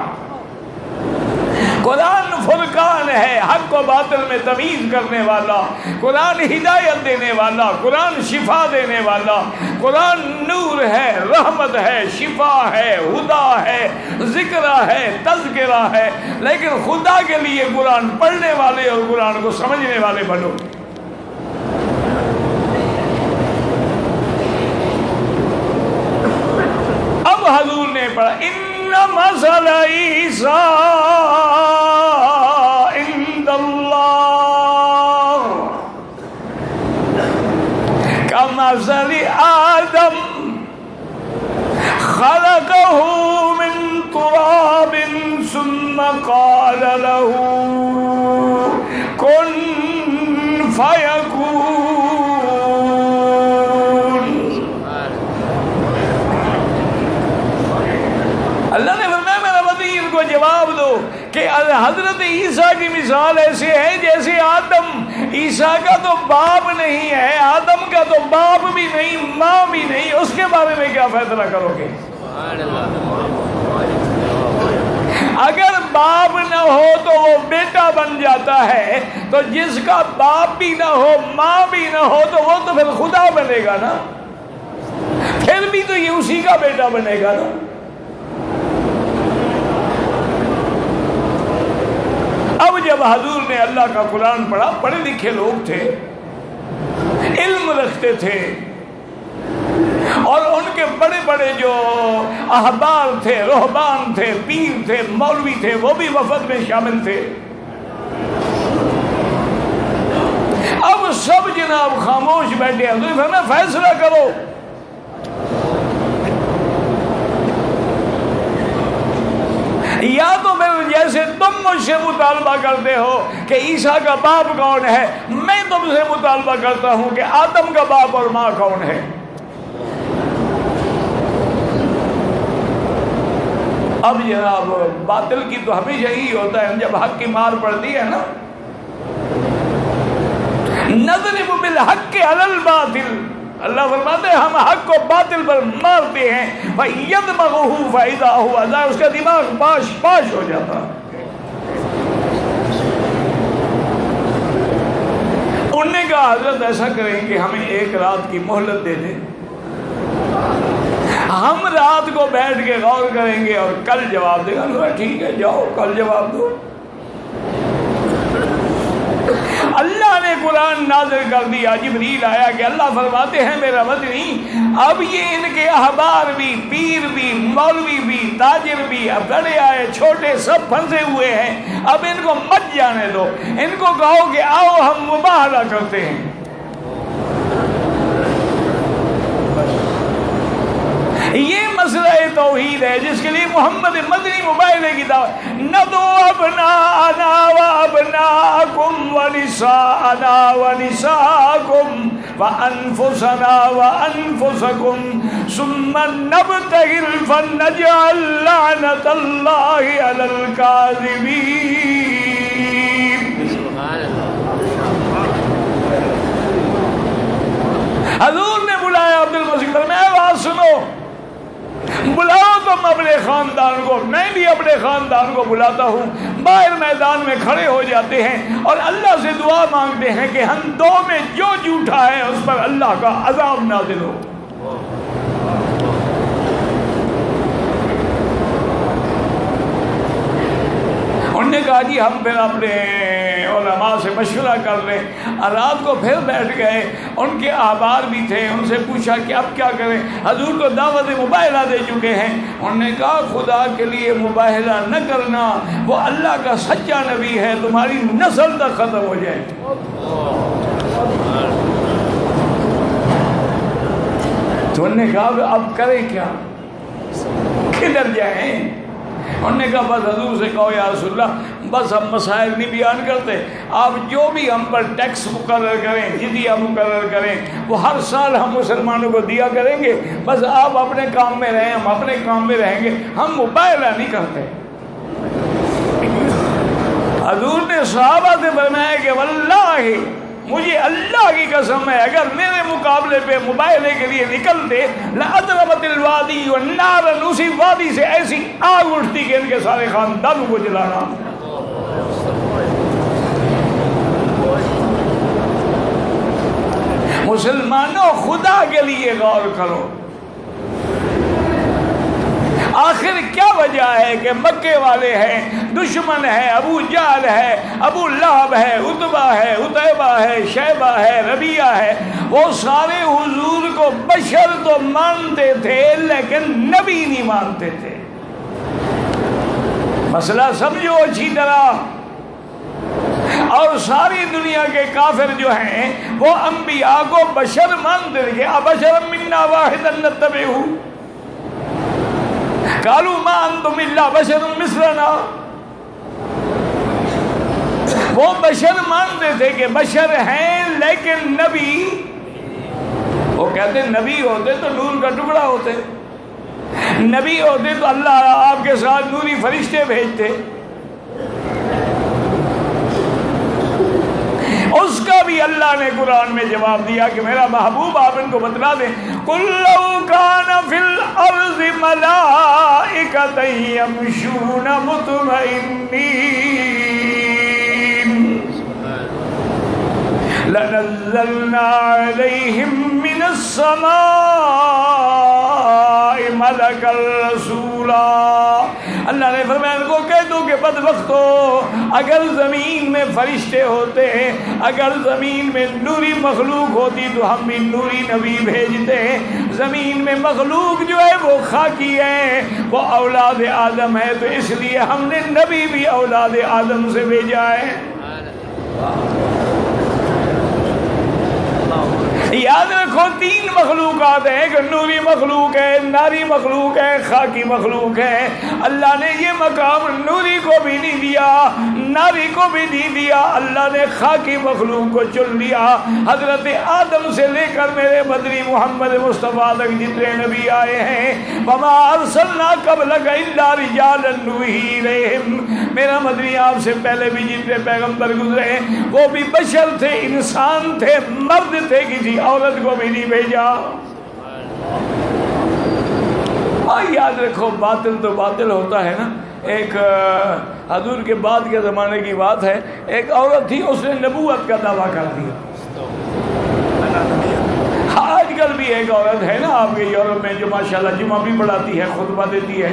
قرآن فرقان ہے، حق و باطل میں تمیز کرنے والا، قرآن ہدایت دینے والا، قرآن شفا دینے والا، قرآن نور ہے، رحمت ہے، شفا ہے، ہدا ہے، ذکر ہے، تذکرہ ہے، لیکن خدا کے لیے قرآن پڑھنے والے اور قرآن کو سمجھنے والے بنو۔ اب حضور نے پڑھا ان مثل عیسیٰ عند اللہ کمثل آدم خلقہ من تراب ثم قال له کن فیکون۔ اللہ نے فرمایا میرا بندی ان کو جواب دو کہ حضرت عیسیٰ کی مثال ایسے ہے جیسے آدم، عیسیٰ کا تو باپ نہیں ہے، آدم کا تو باپ بھی نہیں، ماں بھی نہیں، اس کے بارے میں کیا فیصلہ کرو گے؟ اگر باپ نہ ہو تو وہ بیٹا بن جاتا ہے، تو جس کا باپ بھی نہ ہو ماں بھی نہ ہو تو وہ تو پھر خدا بنے گا نا، پھر بھی تو یہ اسی کا بیٹا بنے گا نا۔ اب جب حضور نے اللہ کا قرآن پڑھا، پڑھے لکھے لوگ تھے، علم رکھتے تھے، اور ان کے بڑے بڑے جو احبار تھے، رہبان تھے، پیر تھے، مولوی تھے، وہ بھی وفد میں شامل تھے۔ اب سب جناب خاموش بیٹھے ہیں، تو ہمیں فیصلہ کرو۔ یا تو پھر جیسے تم مجھ سے مطالبہ کرتے ہو کہ عیسیٰ کا باپ کون ہے، میں تم سے مطالبہ کرتا ہوں کہ آدم کا باپ اور ماں کون ہے۔ اب جناب باطل کی تو ہمیشہ یہی ہوتا ہے، جب حق کی مار پڑتی ہے نا، نضرب بالحق علی الباطل، اللہ فرماتے ہیں ہم حق کو باطل پر مارتے ہیں، فَيَدْمَغُهُ فَإِذَا هُوَ زَاهِقٌ، اس کا دماغ پاش پاش ہو جاتا۔ انہوں نے کہا حضرت ایسا کریں کہ ہمیں ایک رات کی مہلت دے دیں، ہم رات کو بیٹھ کے غور کریں گے اور کل جواب دے گا۔ ٹھیک ہے جاؤ کل جواب دو۔ اللہ نے قرآن نازل کر دیا، جبریل آیا کہ اللہ فرماتے ہیں میرا مدنی اب یہ ان کے احبار بھی، پیر بھی، مولوی بھی، تاجر بھی، اب بڑے آئے چھوٹے سب پھنسے ہوئے ہیں، اب ان کو مت جانے دو، ان کو کہو کہ آؤ ہم مباہلہ کرتے ہیں۔ یہ مسئلہ توحید ہے جس کے لیے محمد مدنی مباہلے کی دعوت۔ ندعو ابناءنا وابناءکم ونساءنا ونساءکم وانفسنا وانفسکم ثم نبتہل فنجعل لعنت اللہ علی الکاذبین۔ حضور نے بلایا عبد المسیح پر، میں آواز سنو، بلاؤ تم اپنے خاندان کو، میں بھی اپنے خاندان کو بلاتا ہوں۔ باہر میدان میں کھڑے ہو جاتے ہیں اور اللہ سے دعا مانگتے ہیں کہ ہم دو میں جو جھوٹا ہے اس پر اللہ کا عذاب نازل ہو۔ انہوں نے کہا جی ہم پھر اپنے علماء سے مشورہ کر لیں۔ رات کو پھر بیٹھ گئے، ان کے احبار بھی تھے، ان سے پوچھا کہ اب کیا کریں، حضور کو دعوت مباہلہ دے چکے ہیں۔ انہوں نے کہا خدا کے لیے مباہلہ نہ کرنا، وہ اللہ کا سچا نبی ہے، تمہاری نسل تک ختم ہو جائے۔ تو انہوں نے کہا اب کریں کیا، کدھر جائیں؟ انہوں نے کہا بس حضور سے کہو یا رسول اللہ بس ہم مسائل نہیں بیان کرتے، آپ جو بھی ہم پر ٹیکس مقرر کریں، جزیہ مقرر کریں، وہ ہر سال ہم مسلمانوں کو دیا کریں گے، بس آپ اپنے کام میں رہیں، ہم اپنے کام میں رہیں گے، ہم مباہلہ نہیں کرتے۔ حضور نے صحابہ سے فرمایا کہ واللہ مجھے اللہ کی قسم ہے اگر میرے مقابلے پہ مباہلے کے لیے نکلتے لَأَضْرَبَتِ الْوَادِي وَالنَّارَ، اسی وادی سے ایسی آگ اٹھتی کہ ان کے سارے خاندانوں کو جلانا۔ مسلمانوں خدا کے لیے غور کرو، آخر کیا وجہ ہے کہ مکے والے ہیں، دشمن ہے، ابو جہل ہے، ابو لہب ہے، عتبہ ہے، عتیبہ ہے، شیبہ ہے، ربیعہ ہے، وہ سارے حضور کو بشر تو مانتے تھے لیکن نبی نہیں مانتے تھے۔ مسئلہ سمجھو اچھی طرح۔ اور ساری دنیا کے کافر جو ہیں وہ انبیاء کو بشر مانتے تھے کہ ابشر منا واحدا نتبعہ، قالوا ما انتم الا بشر مثلنا، وہ بشر مانتے تھے کہ بشر ہیں لیکن نبی، وہ کہتے نبی ہوتے تو نور کا ٹکڑا ہوتے، نبی ہوتے تو اللہ آپ کے ساتھ نوری فرشتے بھیجتے۔ اس کا بھی اللہ نے قرآن میں جواب دیا کہ میرا محبوب آپ ان کو بتلا دیں قُلْ لَوْ كَانَ فِي الْأَرْضِ مَلَائِكَةٌ يَمْشُونَ مُطْمَئِنِّينَ لَنَزَّلْنَا عَلَيْهِمْ مِنَ السَّمَاءِ مَلَكًا رَسُولًا۔ اللہ نے فرمایا ان کو کہہ دو کہ بدبختو، اگر زمین میں فرشتے ہوتے، اگر زمین میں نوری مخلوق ہوتی تو ہم بھی نوری نبی بھیجتے۔ زمین میں مخلوق جو ہے وہ خاکی ہے، وہ اولاد آدم ہے، تو اس لیے ہم نے نبی بھی اولاد آدم سے بھیجا ہے۔ یاد رکھو تین مخلوقات ہیں، ایک نوری مخلوق ہے، ناری مخلوق ہے، خاکی مخلوق ہے۔ اللہ نے یہ مقام نوری کو بھی نہیں دیا، ناری کو بھی نہیں دیا، اللہ نے خاکی مخلوق کو چن لیا۔ حضرت آدم سے لے کر میرے مدنی محمد مصطفیٰ تک جتنے نبی آئے ہیں وَمَا أَرْسَلْنَا قَبْلَكَ إِلَّا رِجَالًا نُوحِي إِلَيْهِمْ، میرا مدنی آپ سے پہلے بھی جتنے پیغمبر گزرے ہیں وہ بھی بشر تھے، انسان تھے، مرد تھے، کسی عورت کو بھی نہیں بھیجا۔ یاد رکھو باطل تو باطل ہوتا ہے نا۔ ایک حضور کے بعد کے زمانے کی بات ہے، ایک عورت تھی، اس نے نبوت کا دعویٰ کر دیا۔ ایک عورت ہے نا آپ کے یورپ میں جو ماشاءاللہ جمعہ بھی پڑھاتی ہے، خطبہ دیتی ہے،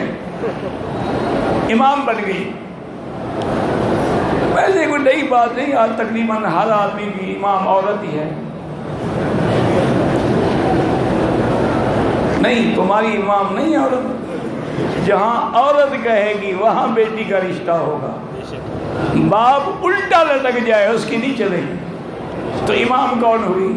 امام بن گئی. ویسے کوئی نئی بات نہیں، آج تقریباً ہر آدمی کی امام عورت ہی ہے. نہیں، تمہاری امام نہیں عورت. جہاں عورت کہے گی وہاں بیٹی کا رشتہ ہوگا. باپ الٹا لٹک جائے اس کی نہیں چلے گی. تو امام کون ہوئی؟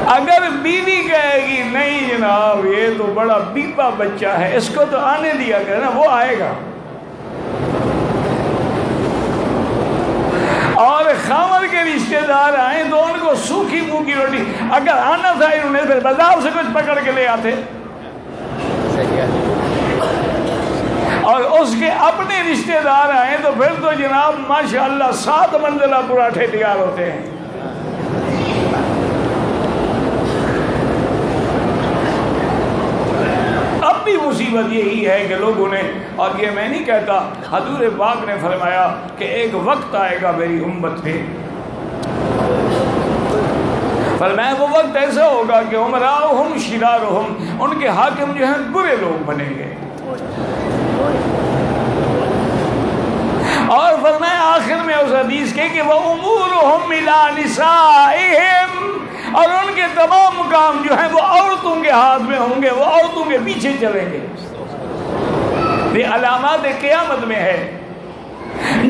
اگر بیوی کہے گی نہیں جناب یہ تو بڑا بیپا بچہ ہے، اس کو تو آنے دیا کرے نا، وہ آئے گا. اور خامر کے رشتے دار آئیں تو ان کو سوکھی منہ کی روٹی، اگر آنا تھا انہوں نے پھر بازار سے کچھ پکڑ کے لے آتے. اور اس کے اپنے رشتے دار آئیں تو پھر تو جناب ماشاءاللہ 7 منزلہ پراٹھے تیار ہوتے ہیں. اب بھی مصیبت یہی ہے کہ لوگوں نے، اور یہ میں نہیں کہتا، حضور پاک نے فرمایا کہ ایک وقت آئے گا میری امت پہ، فرمایا وہ وقت ایسا ہوگا کہ امراؤہم شرارہم، ان کے حاکم جو ہیں برے لوگ بنیں گے. اور فرمایا آخر میں اس حدیث کے کہ وَأُمُورُهُمْ إِلَىٰ نِسَائِهِمْ، اور ان کے تمام کام جو ہیں وہ عورتوں کے ہاتھ میں ہوں گے، وہ عورتوں کے پیچھے چلیں گے. یہ علامات قیامت میں ہے.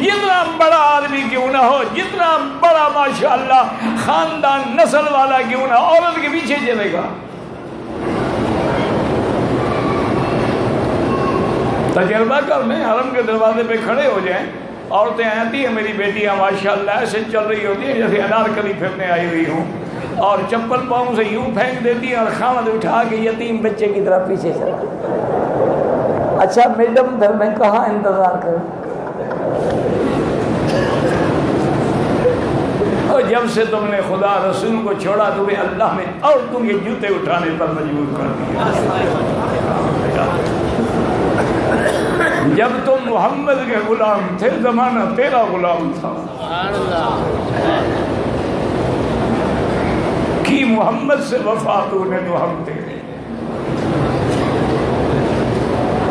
جتنا بڑا آدمی کیوں نہ ہو، جتنا بڑا ماشاءاللہ خاندان نسل والا کیوں نہ، عورت کے پیچھے چلے گا. تجربہ کر لیں، حرم کے دروازے پہ کھڑے ہو جائیں، عورتیں آتی ہیں میری بیٹیاں ماشاءاللہ ایسے چل رہی ہوتی ہیں جیسے انارکلی پھرنے آئی ہوئی ہوں، اور چپل پاؤں سے یوں پھینک دیتی ہیں اور خامد اٹھا کے یتیم بچے کی طرح پیچھے چلا. اچھا میڈم پھر میں کہاں انتظار کروں؟ اور جب سے تم نے خدا رسول کو چھوڑا تمہیں اللہ نے عورتوں کے جوتے اٹھانے پر مجبور کر دیا. جب تم محمد کے غلام تھے زمانہ تیرا غلام تھا. کی محمد سے وفا تو نے تو ہم تیرے.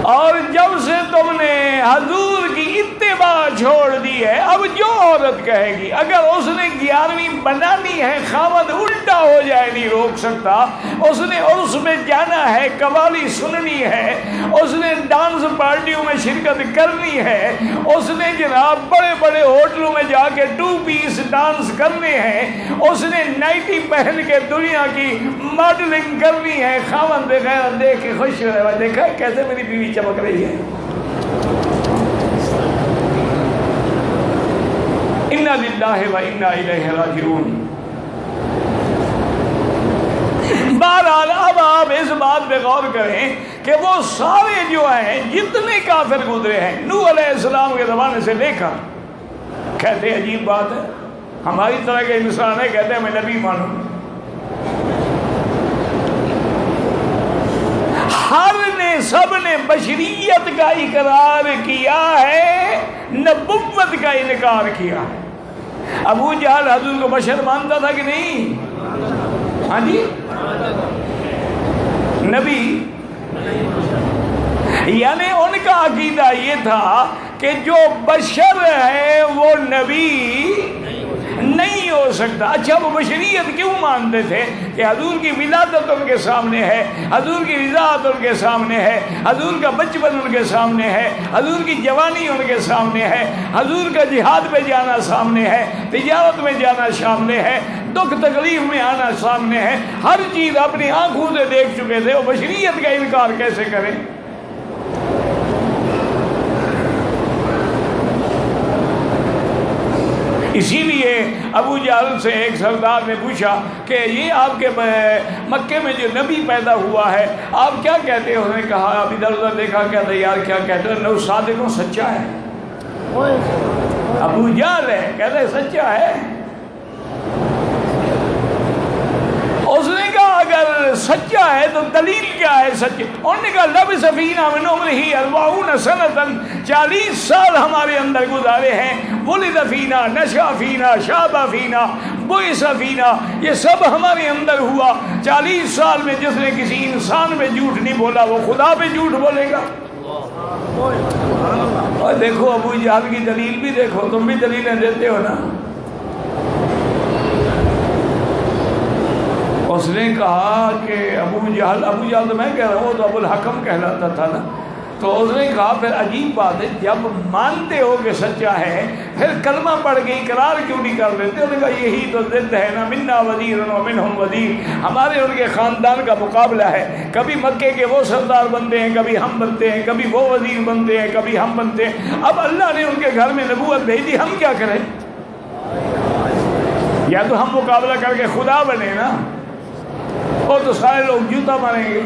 اور جب سے تم نے حضور کی اتباع چھوڑ دی ہے، اب جو عورت کہے گی اگر اس نے 11ویں بنانی ہے، خامد الٹا ہو جائے نہیں روک سکتا. اس نے عرس میں جانا ہے، قوالی سننی ہے، اس نے ڈانس پارٹیوں میں شرکت کرنی ہے، اس نے جناب بڑے بڑے ہوٹلوں میں جا کے 2 پیس ڈانس کرنے ہیں، اس نے نائٹی پہن کے دنیا کی ماڈلنگ کرنی ہے. خامد بغیر دیکھ کے خوش ہو رہا ہے، دیکھا کیسے میری بیوی چمک رہی ہے. انا للہ و انا الیہ راجعون. بہرحال اب آپ اس بات پہ غور کریں کہ وہ سارے جو ہیں جتنے کافر گزرے ہیں نوح علیہ السلام کے زمانے سے لے کر، کہتے عجیب بات ہے ہماری طرح کے انسان ہے، کہتے ہیں میں نبی مانوں. ہر نے سب نے بشریت کا اقرار کیا ہے، نبوت کا انکار کیا ہے. ابو جہل حضور کو بشر مانتا تھا کہ نہیں؟ ہاں جی، نبی. یعنی ان کا عقیدہ یہ تھا کہ جو بشر ہے وہ نبی نہیں ہو سکتا. اچھا وہ بشریت کیوں مانتے تھے؟ کہ حضور کی ولادت ان کے سامنے ہے، حضور کی رضاعت ان کے سامنے ہے، حضور کا بچپن ان کے سامنے ہے، حضور کی جوانی ان کے سامنے ہے، حضور کا جہاد پہ جانا سامنے ہے، تجارت میں جانا سامنے ہے، دکھ تکلیف میں آنا سامنے ہے. ہر چیز اپنی آنکھوں سے دیکھ چکے تھے، وہ بشریت کا انکار کیسے کریں؟ اسی لیے ابو جہل سے ایک سردار نے پوچھا کہ یہ آپ کے مکے میں جو نبی پیدا ہوا ہے آپ کیا کہتے ہیں؟ انہوں نے کہا اب ادھر ادھر دیکھا، کہتے یار کیا کہتے ہیں؟ نو صادق سچا ہے. ابو جہل ہے، کہتے سچا ہے. اس نے کہا اگر سچا ہے تو دلیل کیا ہے سچ؟ انہوں نے کہا لبث فینا من عمرہ 40 سنۃ، 40 سال ہمارے اندر گزارے ہیں. ولد فینا، نشأ فینا، شاب فینا، بعث فینا، یہ سب ہمارے اندر ہوا۔ 40 سال میں جس نے کسی انسان پہ جھوٹ نہیں بولا وہ خدا پہ جھوٹ بولے گا۔ اور دیکھو ابو جہل کی دلیل بھی دیکھو، تم بھی دلیلیں دیتے ہو نا۔ اس نے کہا کہ ابو جہل تو میں کہہ رہا ہوں، وہ تو ابو الحکم کہلاتا تھا نا۔ تو اس نے کہا پھر عجیب بات ہے، جب مانتے ہو کہ سچا ہے پھر کلمہ پڑھ کے اقرار کیوں نہیں کر لیتے؟ انہوں نے کہا یہی تو ضد ہے نا، منا وزیر و منہم وزیر، ہمارے ان کے خاندان کا مقابلہ ہے۔ کبھی مکے کے وہ سردار بنتے ہیں، کبھی ہم بنتے ہیں، کبھی وہ وزیر بنتے ہیں، کبھی ہم بنتے ہیں۔ اب اللہ نے ان کے گھر میں نبوت بھیج دی، ہم کیا کریں؟ یا تو ہم مقابلہ کر کے خدا بنے نا، اور تو سارے لوگ جوتا ماریں گے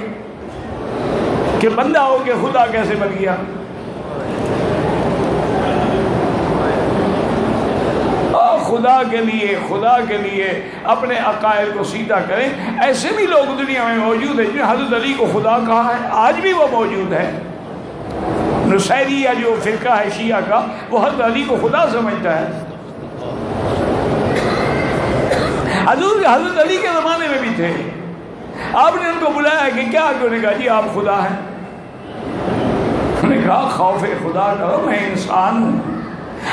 کہ بندہ ہو کے خدا کیسے بن گیا۔ اور خدا کے لیے اپنے عقائد کو سیدھا کریں۔ ایسے بھی لوگ دنیا میں موجود ہیں جنہوں نے حضرت علی کو خدا کہا ہے، آج بھی وہ موجود ہے۔ نصیری یا جو فرقہ ہے شیعہ کا، وہ حضرت علی کو خدا سمجھتا ہے۔ حضرت علی کے زمانے میں بھی تھے، آپ نے ان کو بلایا کہ کیا؟ انہوں نے کہا جی آپ خدا ہیں۔ انہوں نے کہا خوف خدا کرو، میں انسان ہوں۔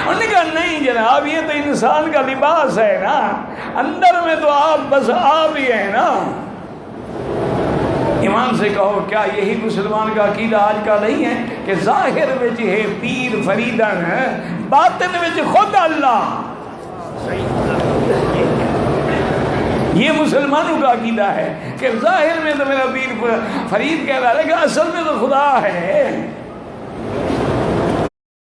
انہوں نے کہا نہیں جناب، یہ تو انسان کا لباس ہے نا، اندر میں تو آپ بس آپ ہی ہیں نا۔ ایمان سے کہو کیا یہی مسلمان کا عقیدہ آج کا نہیں ہے کہ ظاہر میں ہے پیر فریدن ہے، باطن میں خود اللہ؟ یہ مسلمانوں کا عقیدہ ہے کہ ظاہر میں تو میرا پیر فرید کہہ رہا ہے کہ اصل میں تو خدا ہے۔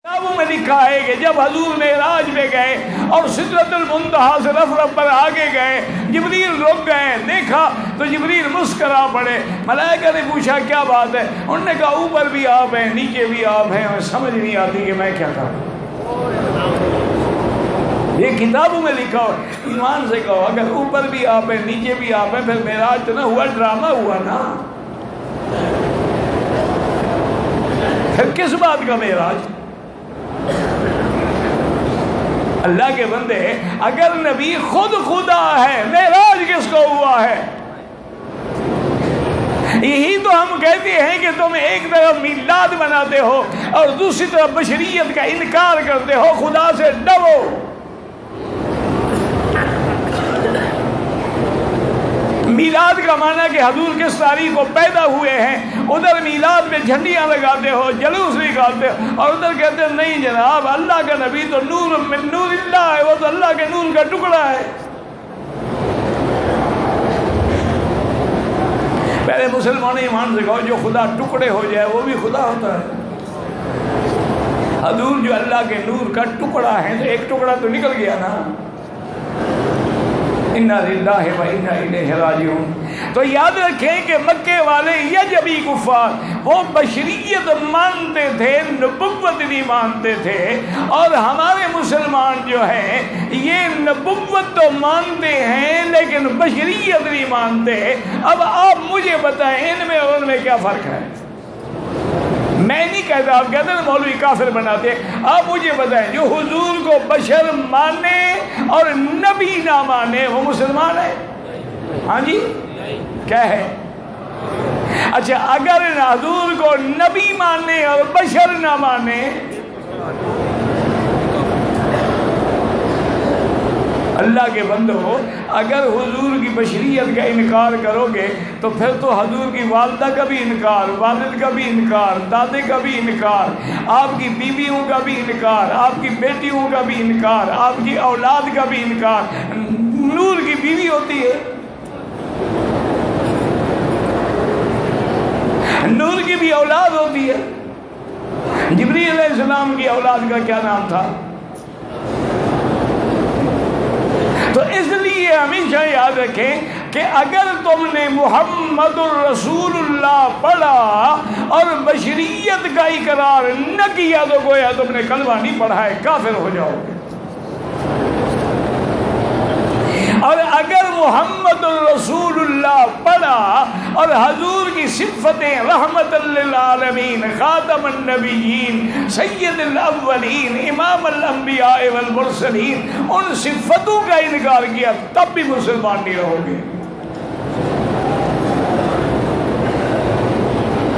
کتابوں میں لکھا ہے کہ جب حضور معراج میں گئے اور سدرۃ المنتہا سے رف پر آگے گئے، جبریل رک گئے، دیکھا تو جبریل مسکرا پڑے۔ ملائکہ نے پوچھا کیا بات ہے؟ انہوں نے کہا اوپر بھی آپ ہیں نیچے بھی آپ ہیں، ہمیں سمجھ نہیں آتی کہ میں کیا کروں۔ یہ کتابوں میں لکھا ہو۔ ایمان سے کہو اگر اوپر بھی آپ ہیں نیچے بھی آپ ہیں، پھر معراج تو نہ ہوا، ڈرامہ ہوا نا۔ پھر کس بات کا معراج؟ اللہ کے بندے، اگر نبی خود خدا ہے، معراج کس کو ہوا ہے؟ یہی تو ہم کہتے ہیں کہ تم ایک طرف میلاد مناتے ہو اور دوسری طرف بشریت کا انکار کرتے ہو۔ خدا سے ڈرو۔ میلاد کا معنی کہ حضور کس تاریخ کو پیدا ہوئے ہیں، ادھر میلاد میں جھنڈیاں لگاتے ہو، جلوس نکالتے ہو، اور ادھر کہتے ہیں نہیں جناب اللہ کا نبی تو نور من نور اللہ ہے، وہ تو اللہ کے نور کا ٹکڑا ہے۔ پہلے مسلمان ایمان سے کہو جو خدا ٹکڑے ہو جائے وہ بھی خدا ہوتا ہے۔ حضور جو اللہ کے نور کا ٹکڑا ہے تو ایک ٹکڑا تو نکل گیا نا۔ انا للہ و انا الیہ راجعون۔ تو یاد رکھیں کہ مکے والے یجبی کفار وہ بشریت مانتے تھے، نبوت نہیں مانتے تھے، اور ہمارے مسلمان جو ہیں یہ نبوت تو مانتے ہیں لیکن بشریت نہیں مانتے۔ اب آپ مجھے بتائیں ان میں اور ان میں کیا فرق ہے؟ میں نہیں کہتا، آپ کہتے ہیں مولوی کافر بناتے، آپ مجھے بتائیں جو حضور کو بشر مانے اور نبی نہ مانے وہ مسلمان ہے؟ ہاں جی کیا ہے؟ اچھا اگر حضور کو نبی مانے اور بشر نہ مانے، اللہ کے بندو اگر حضور کی بشریت کا انکار کرو گے تو پھر تو حضور کی والدہ کا بھی انکار، والد کا بھی انکار، دادے کا بھی انکار، آپ کی بیویوں کا بھی انکار، آپ کی بیٹیوں کا بھی انکار، آپ کی اولاد کا بھی انکار۔ نور کی بیوی ہوتی ہے، نور کی بھی اولاد ہوتی ہے۔ جبریل علیہ السلام کی اولاد کا کیا نام تھا؟ تو اس لیے ہمیشہ یاد رکھیں کہ اگر تم نے محمد الرسول اللہ پڑھا اور بشریت کا اقرار نہ کیا تو گویا تم نے کلمہ نہیں پڑھا ہے، کافر ہو جاؤ گے۔ اور اگر محمد الرسول اللہ پڑھا اور حضور کی صفتیں رحمت للعالمین، خاتم النبیین، سید الاولین، امام الانبیاء والمرسلین، ان صفتوں کا انکار کیا تب بھی مسلمان نہیں رہو گے۔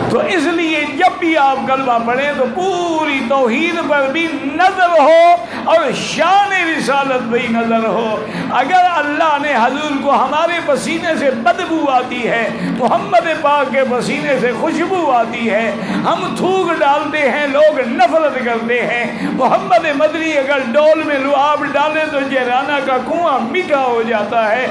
تو اس لیے جب بھی آپ کلمہ پڑھیں تو پوری توحید پر بھی نظر ہو اور شان رسالت بھی نظر ہو۔ اگر اللہ نے حضور کو ہمارے پسینے سے بدبو آتی ہے، محمد پاک کے پسینے سے خوشبو آتی ہے، ہم تھوک ڈالتے ہیں، لوگ نفرت کرتے ہیں، محمد مدنی اگر ڈول میں لعاب ڈالے تو جیرانہ کا کنواں میٹھا ہو جاتا ہے،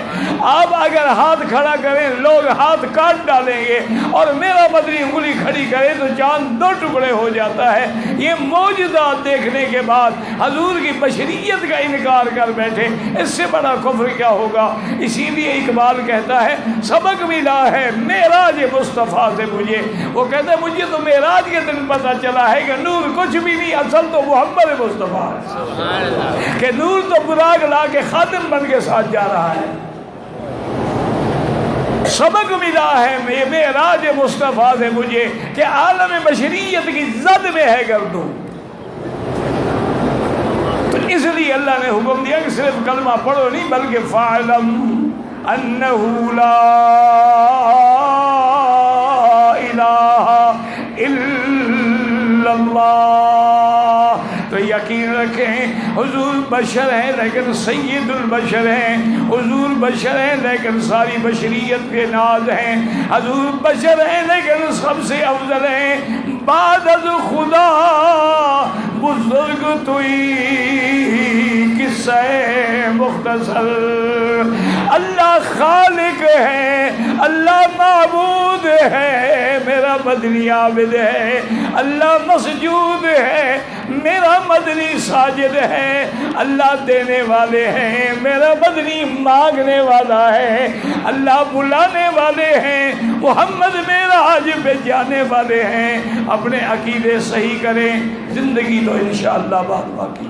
آپ اگر ہاتھ کھڑا کریں لوگ ہاتھ کاٹ ڈالیں گے، اور میرا مدنی انگلی کھڑی کرے تو چاند دو ٹکڑے ہو جاتا ہے۔ یہ معجزات دیکھنے کے بعد حضور کی بشریت کا انکار کر بیٹھے، اس سے بڑا کفر کیا ہوگا؟ اسی لیے اقبال کہتا ہے سبق ملا ہے معراج مصطفیٰ سے مجھے، وہ کہتا ہے مجھے تو معراج کے دن پتہ چلا ہے کہ نور کچھ بھی نہیں، اصل تو محمد مصطفیٰ ہے، کہ نور تو براق لا کے خادم بن کے ساتھ جا رہا ہے۔ سبق ملا ہے معراج مصطفیٰ سے مجھے کہ عالم بشریت کی زد میں ہے گردوں۔ تو اس لیے اللہ نے حکم دیا کہ صرف کلمہ پڑھو نہیں بلکہ فَاعْلَمْ أَنَّهُ لَا إِلَٰهَ إِلَّا اللَّهُ۔ تو یقین رکھیں حضور بشر ہیں لیکن سید البشر ہیں، حضور بشر ہیں لیکن ساری بشریت کے ناز ہیں، حضور بشر ہیں لیکن سب سے افضل ہیں، بعد از خدا بزرگ توئی قصہ مختصر۔ اللہ خالق ہے، اللہ معبود ہے، میرا مدنی عابد ہے، اللہ مسجود ہے، میرا مدنی ساجد ہے، اللہ دینے والے ہیں، میرا مدنی مانگنے والا ہے، اللہ بلانے والے ہیں، محمد معراج پہ جانے والے ہیں۔ اپنے عقیدے صحیح کریں، زندگی تو انشاءاللہ بات باقی۔